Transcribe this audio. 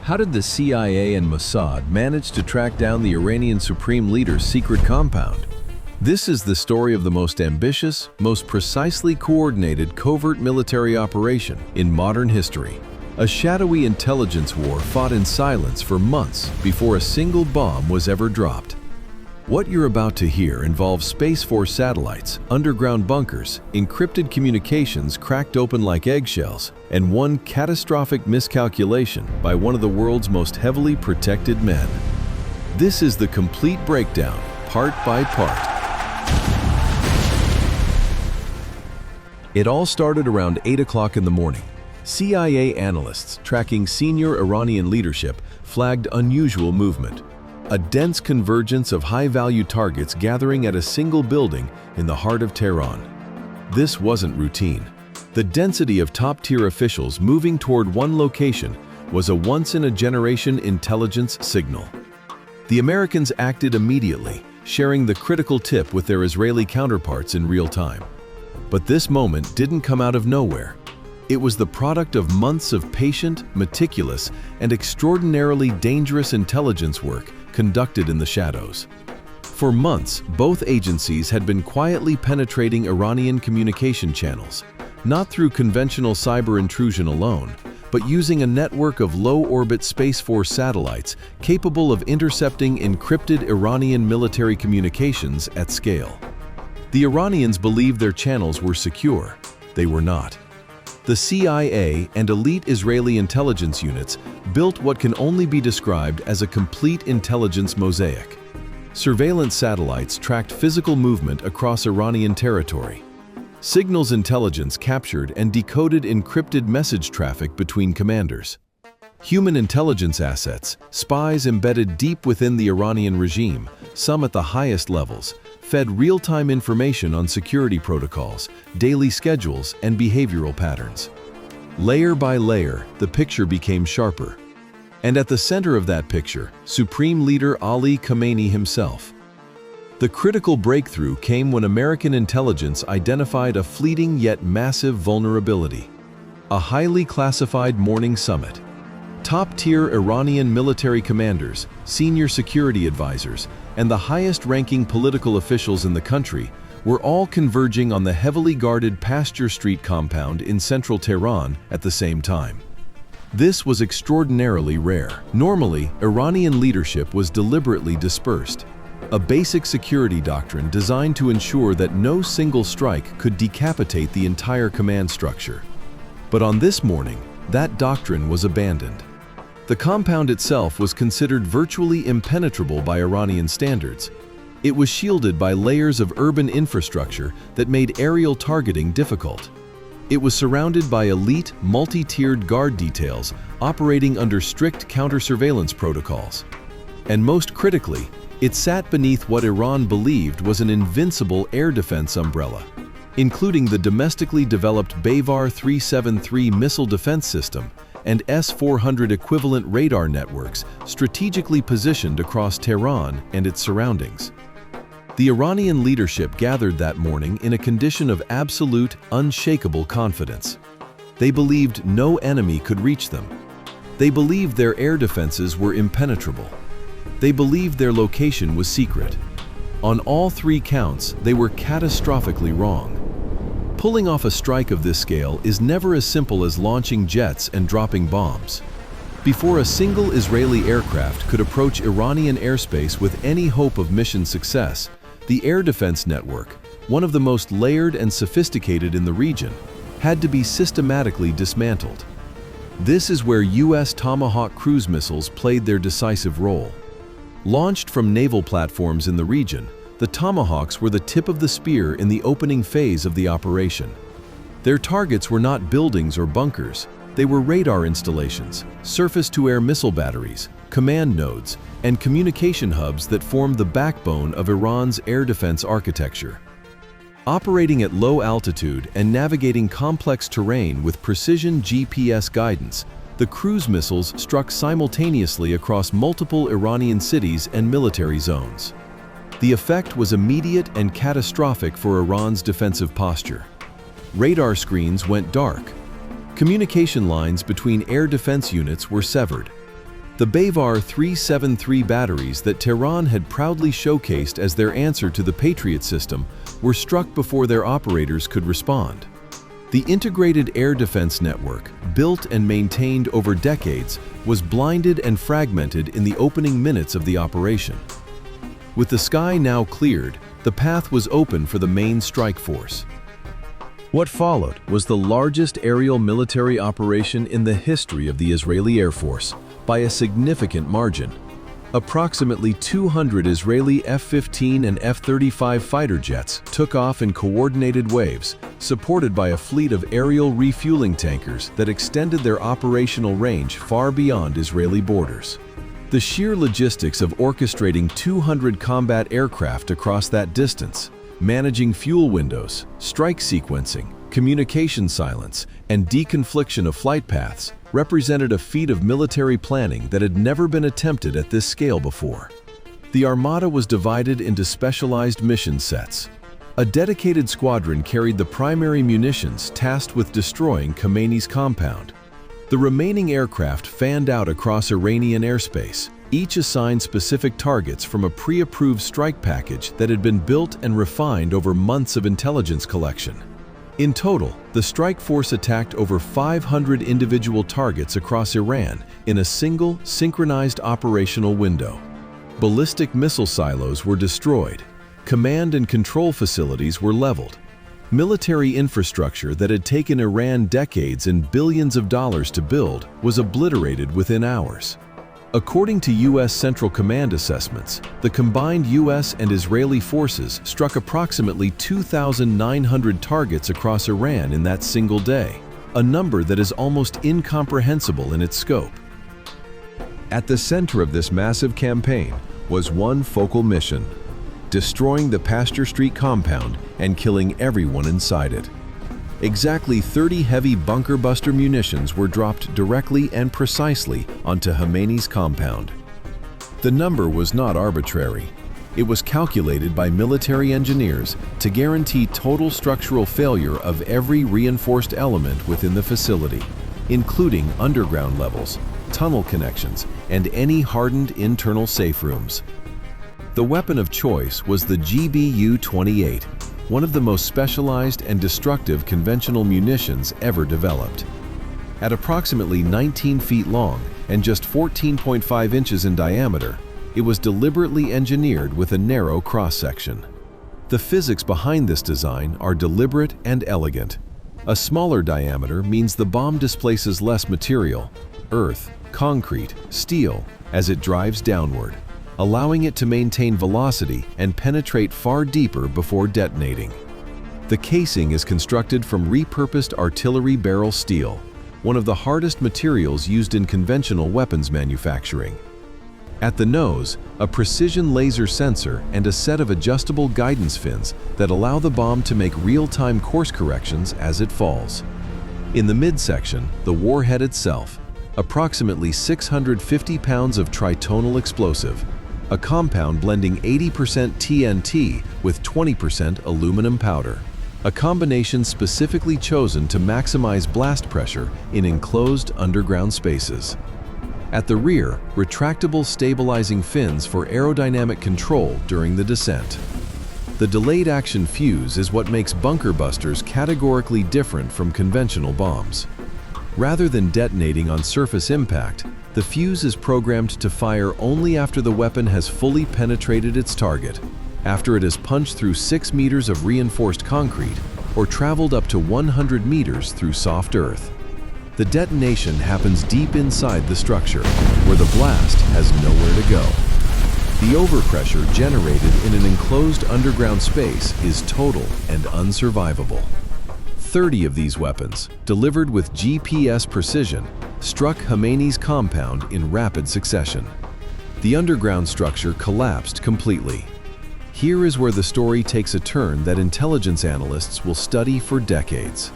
How did the CIA and Mossad manage to track down the Iranian supreme leader's secret compound? This is the story of the most ambitious, most precisely coordinated covert military operation in modern history. A shadowy intelligence war fought in silence for months before a single bomb was ever dropped. What you're about to hear involves Space Force satellites, underground bunkers, encrypted communications cracked open like eggshells, and one catastrophic miscalculation by one of the world's most heavily protected men. This is the complete breakdown, part by part. It all started around 8 o'clock in the morning. CIA analysts tracking senior Iranian leadership flagged unusual movement. A dense convergence of high-value targets gathering at a single building in the heart of Tehran. This wasn't routine. The density of top-tier officials moving toward one location was a once-in-a-generation intelligence signal. The Americans acted immediately, sharing the critical tip with their Israeli counterparts in real time. But this moment didn't come out of nowhere. It was the product of months of patient, meticulous, and extraordinarily dangerous intelligence work conducted in the shadows. For months, both agencies had been quietly penetrating Iranian communication channels, not through conventional cyber intrusion alone, but using a network of low-orbit Space Force satellites capable of intercepting encrypted Iranian military communications at scale. The Iranians believed their channels were secure. They were not. The CIA and elite Israeli intelligence units built what can only be described as a complete intelligence mosaic. Surveillance satellites tracked physical movement across Iranian territory. Signals intelligence captured and decoded encrypted message traffic between commanders. Human intelligence assets, spies embedded deep within the Iranian regime, some at the highest levels, fed real-time information on security protocols, daily schedules, and behavioral patterns. Layer by layer, the picture became sharper. And at the center of that picture, Supreme Leader Ali Khamenei himself. The critical breakthrough came when American intelligence identified a fleeting yet massive vulnerability. A highly classified morning summit. Top-tier Iranian military commanders, senior security advisors, and the highest-ranking political officials in the country were all converging on the heavily guarded Pasture Street compound in central Tehran at the same time. This was extraordinarily rare. Normally, Iranian leadership was deliberately dispersed, a basic security doctrine designed to ensure that no single strike could decapitate the entire command structure. But on this morning, that doctrine was abandoned. The compound itself was considered virtually impenetrable by Iranian standards. It was shielded by layers of urban infrastructure that made aerial targeting difficult. It was surrounded by elite, multi-tiered guard details operating under strict counter-surveillance protocols. And most critically, it sat beneath what Iran believed was an invincible air defense umbrella, including the domestically developed Bayvar 373 missile defense system and S-400 equivalent radar networks strategically positioned across Tehran and its surroundings. The Iranian leadership gathered that morning in a condition of absolute, unshakable confidence. They believed no enemy could reach them. They believed their air defenses were impenetrable. They believed their location was secret. On all three counts, they were catastrophically wrong. Pulling off a strike of this scale is never as simple as launching jets and dropping bombs. Before a single Israeli aircraft could approach Iranian airspace with any hope of mission success, the air defense network, one of the most layered and sophisticated in the region, had to be systematically dismantled. This is where U.S. Tomahawk cruise missiles played their decisive role. Launched from naval platforms in the region, the Tomahawks were the tip of the spear in the opening phase of the operation. Their targets were not buildings or bunkers, they were radar installations, surface-to-air missile batteries, command nodes, and communication hubs that formed the backbone of Iran's air defense architecture. Operating at low altitude and navigating complex terrain with precision GPS guidance, the cruise missiles struck simultaneously across multiple Iranian cities and military zones. The effect was immediate and catastrophic for Iran's defensive posture. Radar screens went dark. Communication lines between air defense units were severed. The Bayvar 373 batteries that Tehran had proudly showcased as their answer to the Patriot system were struck before their operators could respond. The integrated air defense network, built and maintained over decades, was blinded and fragmented in the opening minutes of the operation. With the sky now cleared, the path was open for the main strike force. What followed was the largest aerial military operation in the history of the Israeli Air Force, by a significant margin. Approximately 200 Israeli F-15 and F-35 fighter jets took off in coordinated waves, supported by a fleet of aerial refueling tankers that extended their operational range far beyond Israeli borders. The sheer logistics of orchestrating 200 combat aircraft across that distance, managing fuel windows, strike sequencing, communication silence, and deconfliction of flight paths represented a feat of military planning that had never been attempted at this scale before. The Armada was divided into specialized mission sets. A dedicated squadron carried the primary munitions tasked with destroying Khamenei's compound. The remaining aircraft fanned out across Iranian airspace, each assigned specific targets from a pre-approved strike package that had been built and refined over months of intelligence collection. In total, the strike force attacked over 500 individual targets across Iran in a single, synchronized operational window. Ballistic missile silos were destroyed. Command and control facilities were leveled. Military infrastructure that had taken Iran decades and billions of dollars to build was obliterated within hours. According to U.S. Central Command assessments, the combined U.S. and Israeli forces struck approximately 2,900 targets across Iran in that single day, a number that is almost incomprehensible in its scope. At the center of this massive campaign was one focal mission: destroying the Pasture Street compound and killing everyone inside it. Exactly 30 heavy bunker buster munitions were dropped directly and precisely onto Khamenei's compound. The number was not arbitrary. It was calculated by military engineers to guarantee total structural failure of every reinforced element within the facility, including underground levels, tunnel connections, and any hardened internal safe rooms. The weapon of choice was the GBU-28, one of the most specialized and destructive conventional munitions ever developed. At approximately 19 feet long and just 14.5 inches in diameter, it was deliberately engineered with a narrow cross-section. The physics behind this design are deliberate and elegant. A smaller diameter means the bomb displaces less material, earth, concrete, steel, as it drives downward, allowing it to maintain velocity and penetrate far deeper before detonating. The casing is constructed from repurposed artillery barrel steel, one of the hardest materials used in conventional weapons manufacturing. At the nose, a precision laser sensor and a set of adjustable guidance fins that allow the bomb to make real-time course corrections as it falls. In the midsection, the warhead itself, approximately 650 pounds of tritonal explosive, a compound blending 80% TNT with 20% aluminum powder, a combination specifically chosen to maximize blast pressure in enclosed underground spaces. At the rear, retractable stabilizing fins for aerodynamic control during the descent. The delayed action fuse is what makes bunker busters categorically different from conventional bombs. Rather than detonating on surface impact, the fuse is programmed to fire only after the weapon has fully penetrated its target, after it has punched through 6 meters of reinforced concrete or traveled up to 100 meters through soft earth. The detonation happens deep inside the structure, where the blast has nowhere to go. The overpressure generated in an enclosed underground space is total and unsurvivable. 30 of these weapons, delivered with GPS precision, struck Khamenei's compound in rapid succession. The underground structure collapsed completely. Here is where the story takes a turn that intelligence analysts will study for decades.